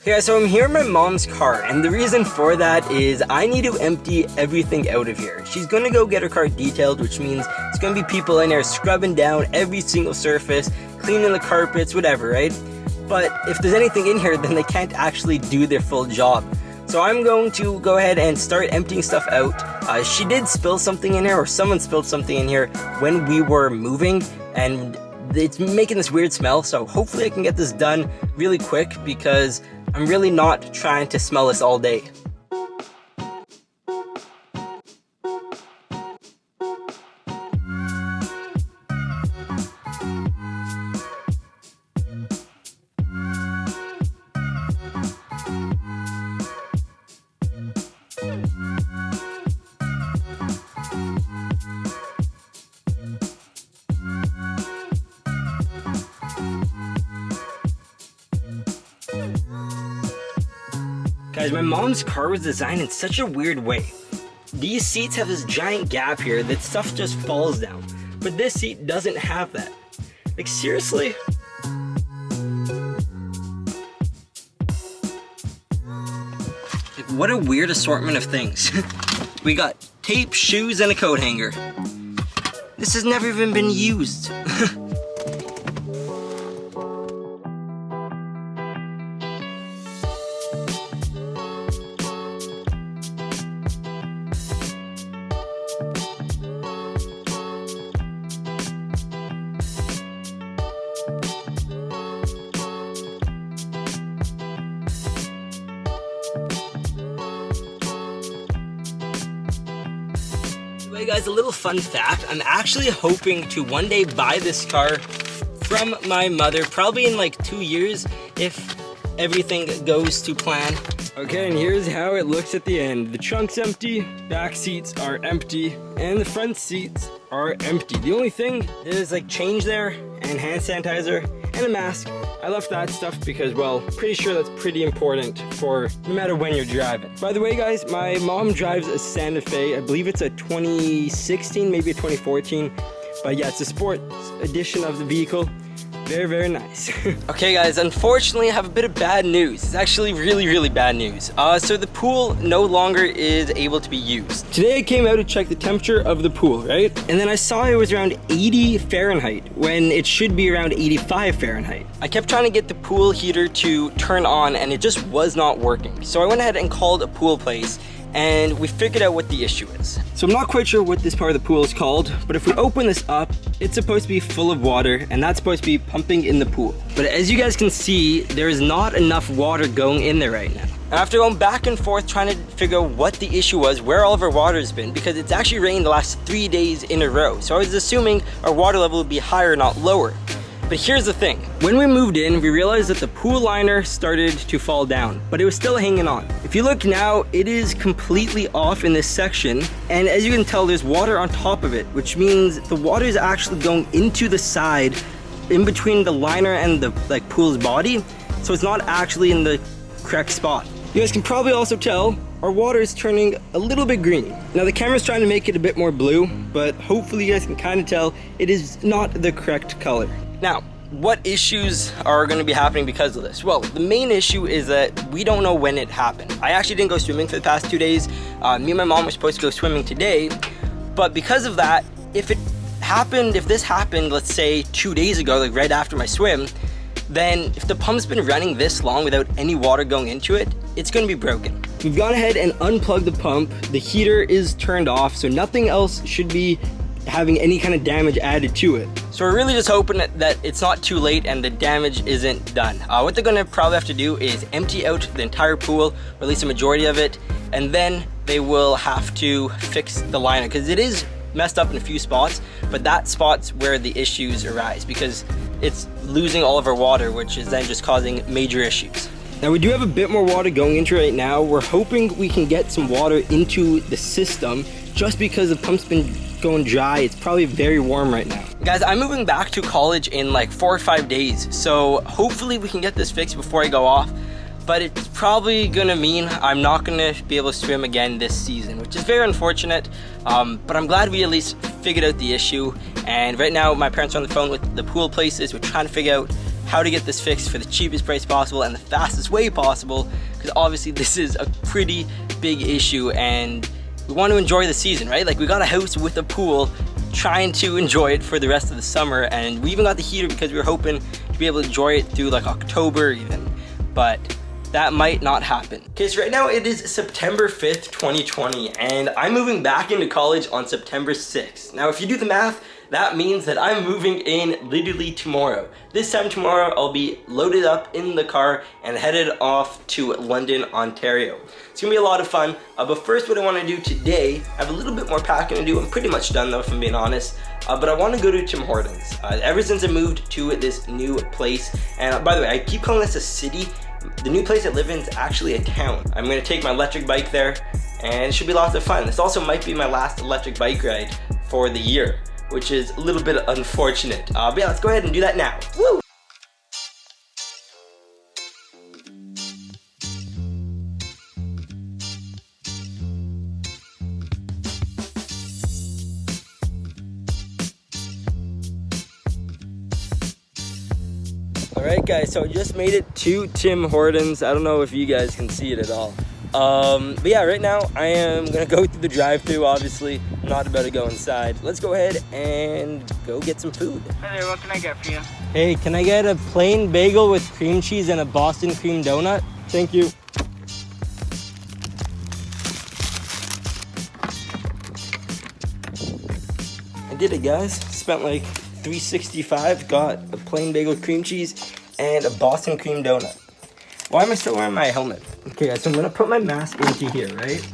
Yeah, so I'm here in my mom's car, and the reason for that is I need to empty everything out of here. She's gonna go get her car detailed, which means it's gonna be people in there scrubbing down every single surface, cleaning the carpets, whatever, right? But if there's anything in here, then they can't actually do their full job. So I'm going to go ahead and start emptying stuff out. She did spill something in here, or someone spilled something in here when we were moving, and it's making this weird smell, so hopefully I can get this done really quick because I'm really not trying to smell this all day. Guys, my mom's car was designed in such a weird way. These seats have this giant gap here that stuff just falls down. But this seat doesn't have that. Like, seriously? Like, what a weird assortment of things. We got tape, shoes, and a coat hanger. This has never even been used. Hey guys, a little fun fact, I'm actually hoping to one day buy this car from my mother, probably in like 2 years if everything goes to plan. Okay, and here's how it looks at the end. The trunk's empty, back seats are empty, and the front seats are empty. The only thing is like change there, and hand sanitizer, and a mask. I left that stuff because, well, pretty sure that's pretty important for no matter when you're driving. By the way, guys, my mom drives a Santa Fe. I believe it's a 2016, maybe a 2014. But yeah, it's a sports edition of the vehicle. Very, very nice. Okay guys, unfortunately I have a bit of bad news. It's actually really bad news. So the pool no longer is able to be used. Today I came out to check the temperature of the pool, right? And then I saw it was around 80 Fahrenheit when it should be around 85 Fahrenheit. I kept trying to get the pool heater to turn on and it just was not working. So I went ahead and called a pool place and we figured out what the issue is. So I'm not quite sure what this part of the pool is called, but if we open this up, it's supposed to be full of water and that's supposed to be pumping in the pool. But as you guys can see, there is not enough water going in there right now. And after going back and forth trying to figure out what the issue was, where all of our water has been, because it's actually rained the last 3 days in a row. So I was assuming our water level would be higher, not lower. But here's the thing, when we moved in, we realized that the pool liner started to fall down, but it was still hanging on. If you look now, it is completely off in this section, and as you can tell, there's water on top of it, which means the water is actually going into the side, in between the liner and the pool's body, so it's not actually in the correct spot. You guys can probably also tell, our water is turning a little bit green. Now the camera's trying to make it a bit more blue, but hopefully you guys can kind of tell it is not the correct color. Now, what issues are going to be happening because of this? Well, the main issue is that we don't know when it happened. I actually didn't go swimming for the past 2 days. Me and my mom were supposed to go swimming today, but because of that, if this happened, let's say 2 days ago, like right after my swim, then if the pump's been running this long without any water going into it, it's going to be broken. We've gone ahead and unplugged the pump. The heater is turned off, so nothing else should be having any kind of damage added to it. So we're really just hoping that it's not too late and the damage isn't done. What they're gonna probably have to do is empty out the entire pool, or at least a majority of it, and then they will have to fix the liner, because it is messed up in a few spots, but that spot's where the issues arise, because it's losing all of our water, which is then just causing major issues. Now we do have a bit more water going into right now. We're hoping we can get some water into the system, just because the pump's been going dry. It's probably very warm right now. Guys, I'm moving back to college in like 4 or 5 days, so hopefully we can get this fixed before I go off, but it's probably gonna mean I'm not gonna be able to swim again this season, which is very unfortunate, but I'm glad we at least figured out the issue. And right now my parents are on the phone with the pool places. We're trying to figure out how to get this fixed for the cheapest price possible and the fastest way possible, because obviously this is a pretty big issue and we want to enjoy the season, right? Like, we got a house with a pool, trying to enjoy it for the rest of the summer, and we even got the heater because we were hoping to be able to enjoy it through like October even, but that might not happen. Okay, so right now it is September 5th, 2020, and I'm moving back into college on September 6th. Now, if you do the math, that means that I'm moving in literally tomorrow. This time tomorrow, I'll be loaded up in the car and headed off to London, Ontario. It's gonna be a lot of fun, but first what I wanna do today, I have a little bit more packing to do. I'm pretty much done though, if I'm being honest, but I wanna go to Tim Hortons. Ever since I moved to this new place, and by the way, I keep calling this a city. The new place I live in is actually a town. I'm gonna take my electric bike there, and it should be lots of fun. This also might be my last electric bike ride for the year, which is a little bit unfortunate. But yeah, let's go ahead and do that now. Woo! Alright guys, so I just made it to Tim Hortons. I don't know if you guys can see it at all. But yeah, right now I am gonna go through the drive-thru, obviously. I'm not about to go inside. Let's go ahead and go get some food. Hi there, what can I get for you? Hey, can I get a plain bagel with cream cheese and a Boston cream donut? Thank you. I did it, guys. Spent like $3.65, got a plain bagel with cream cheese and a Boston cream donut. Why am I still wearing my helmet? Okay guys, so I'm gonna put my mask into here, right?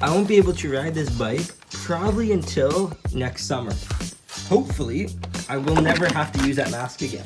I won't be able to ride this bike probably until next summer. Hopefully, I will never have to use that mask again.